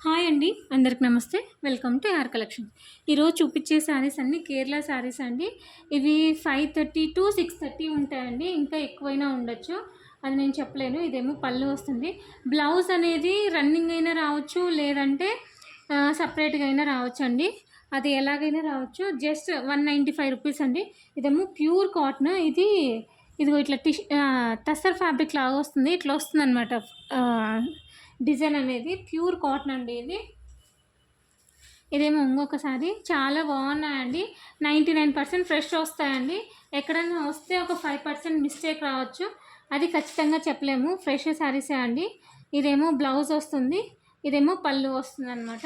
Hi అండి, అందరికి నమస్తే. Welcome to our collection. ఈరోజు చూపించే శారీస్ అన్నీ కేరళ శారీస్ అండి. ఇవి 5:30 to 6:30 ఉంటాయండి, ఇంకా ఎక్కువైనా ఉండొచ్చు, అది నేను చెప్పలేను. ఇదేమో పళ్ళు వస్తుంది. బ్లౌజ్ అనేది రన్నింగ్ అయినా రావచ్చు, లేదంటే సపరేట్గా అయినా రావచ్చు అండి. అది ఎలాగైనా రావచ్చు. జస్ట్ 195 రూపీస్ అండి. ఇదేమో ప్యూర్ కాటన్. ఇదిగో ఇట్లా టస్సర్ ఫ్యాబ్రిక్ లాగా వస్తుంది, ఇట్లా వస్తుంది అనమాట. డిజైన్ అనేది ప్యూర్ కాటన్ అండి. ఇదేమో ఇంకొకసారి చాలా బాగున్నాయండి. 99% ఫ్రెష్ వస్తాయండి. ఎక్కడైనా వస్తే ఒక 5% మిస్టేక్ రావచ్చు, అది ఖచ్చితంగా చెప్పలేము. ఫ్రెష్ శారీసే అండి. ఇదేమో బ్లౌజ్ వస్తుంది, ఇదేమో పళ్ళు వస్తుంది అనమాట.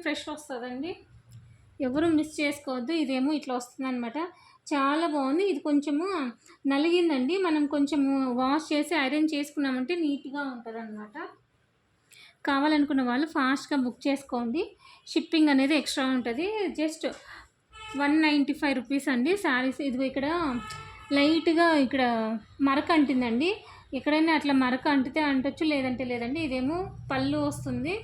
ఫ్రెష్ వస్తుందండి, ఎవరు మిస్ చేసుకోవద్దు. ఇదేమో ఇట్లా వస్తుంది అనమాట. చాలా బాగుంది. ఇది కొంచెము నలిగిందండి, మనం కొంచెము వాష్ చేసి ఐరన్ చేసుకున్నామంటే నీట్గా ఉంటుంది అనమాట. కావాలనుకున్న వాళ్ళు ఫాస్ట్గా బుక్ చేసుకోండి. షిప్పింగ్ అనేది ఎక్స్ట్రా ఉంటుంది. జస్ట్ 195 రూపీస్ అండి శారీస్. ఇదిగో ఇక్కడ లైట్గా ఇక్కడ మరక అంటిందండి. ఎక్కడైనా అట్లా మరక అంటితే అంటొచ్చు, లేదంటే లేదండి. ఇదేమో పళ్ళు వస్తుంది.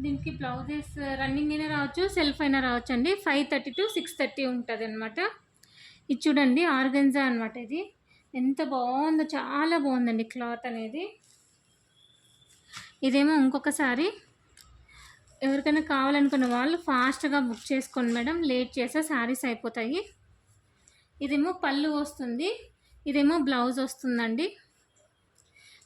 దీనికి బ్లౌజెస్ రన్నింగ్ అయినా రావచ్చు, సెల్ఫ్ అయినా రావచ్చు అండి. 5:30 to 6:30 ఉంటుంది అనమాట. ఇది చూడండి, ఆర్గన్జా అనమాట. ఇది ఎంత బాగుందో, చాలా బాగుందండి క్లాత్ అనేది. ఇదేమో ఇంకొకసారి ఎవరికైనా కావాలనుకున్న వాళ్ళు ఫాస్ట్గా బుక్ చేసుకోండి మేడం, లేట్ చేస్తే శారీస్ అయిపోతాయి. ఇదేమో పళ్ళు వస్తుంది, ఇదేమో బ్లౌజ్ వస్తుందండి.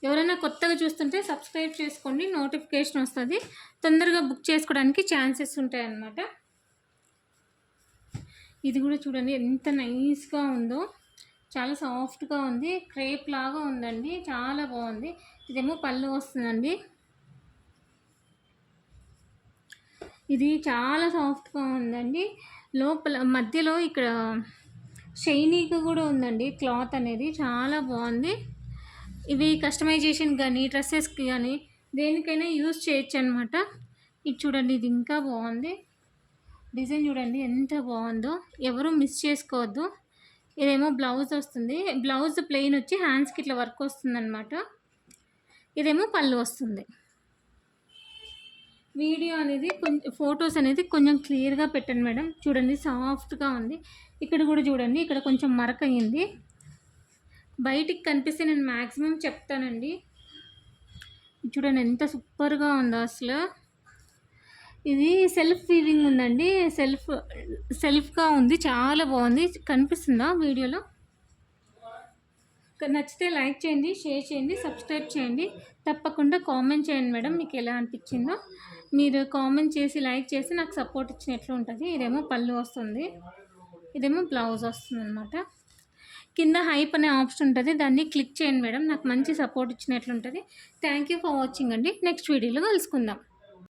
ఎవరైనా కొత్తగా చూస్తుంటే సబ్స్క్రైబ్ చేసుకోండి, నోటిఫికేషన్ వస్తుంది, తొందరగా బుక్ చేసుకోవడానికి ఛాన్సెస్ ఉంటాయి అన్నమాట. ఇది కూడా చూడండి ఎంత నైస్గా ఉందో, చాలా సాఫ్ట్గా ఉంది, క్రేప్ లాగా ఉందండి, చాలా బాగుంది. ఇదేమో పళ్ళు వస్తుందండి. ఇది చాలా సాఫ్ట్గా ఉందండి. లోపల మధ్యలో ఇక్కడ షైనీగా కూడా ఉందండి క్లాత్ అనేది, చాలా బాగుంది. ఇవి కస్టమైజేషన్ కానీ డ్రెస్సెస్కి కానీ దేనికైనా యూజ్ చేయొచ్చు అనమాట. ఇది చూడండి, ఇది ఇంకా బాగుంది. డిజైన్ చూడండి ఎంత బాగుందో, ఎవరు మిస్ చేసుకోవద్దు. ఇదేమో బ్లౌజ్ వస్తుంది, బ్లౌజ్ ప్లెయిన్ వచ్చి హ్యాండ్స్కి ఇట్లా వర్క్ వస్తుంది అనమాట. ఇదేమో పళ్ళు వస్తుంది. వీడియో అనేది కొంచెం ఫొటోస్ అనేది కొంచెం క్లియర్గా పెట్టండి మేడం. చూడండి సాఫ్ట్గా ఉంది. ఇక్కడ కూడా చూడండి, ఇక్కడ కొంచెం మరక అయింది. బయటికి కనిపిస్తే నేను మ్యాక్సిమం చెప్తానండి. చూడండి ఎంత సూపర్గా ఉందో అసలు. ఇది సెల్ఫ్ వీవింగ్ ఉందండి, సెల్ఫ్గా ఉంది, చాలా బాగుంది. కనిపిస్తుందా వీడియోలో? నచ్చితే లైక్ చేయండి, షేర్ చేయండి, సబ్స్క్రైబ్ చేయండి. తప్పకుండా కామెంట్ చేయండి మేడం, మీకు ఎలా అనిపించిందో. మీరు కామెంట్ చేసి లైక్ చేసి నాకు సపోర్ట్ ఇచ్చినట్లు ఉంటుంది. ఇదేమో పళ్ళు వస్తుంది, ఇదేమో బ్లౌజ్ వస్తుంది అనమాట. కింద హైప్ అనే ఆప్షన్ ఉంటుంది, దాన్ని క్లిక్ చేయండి మేడం, నాకు మంచి సపోర్ట్ ఇచ్చినట్లు ఉంటుంది. థ్యాంక్ యూ ఫర్ వాచింగ్ అండి. నెక్స్ట్ వీడియోలో కలుసుకుందాం.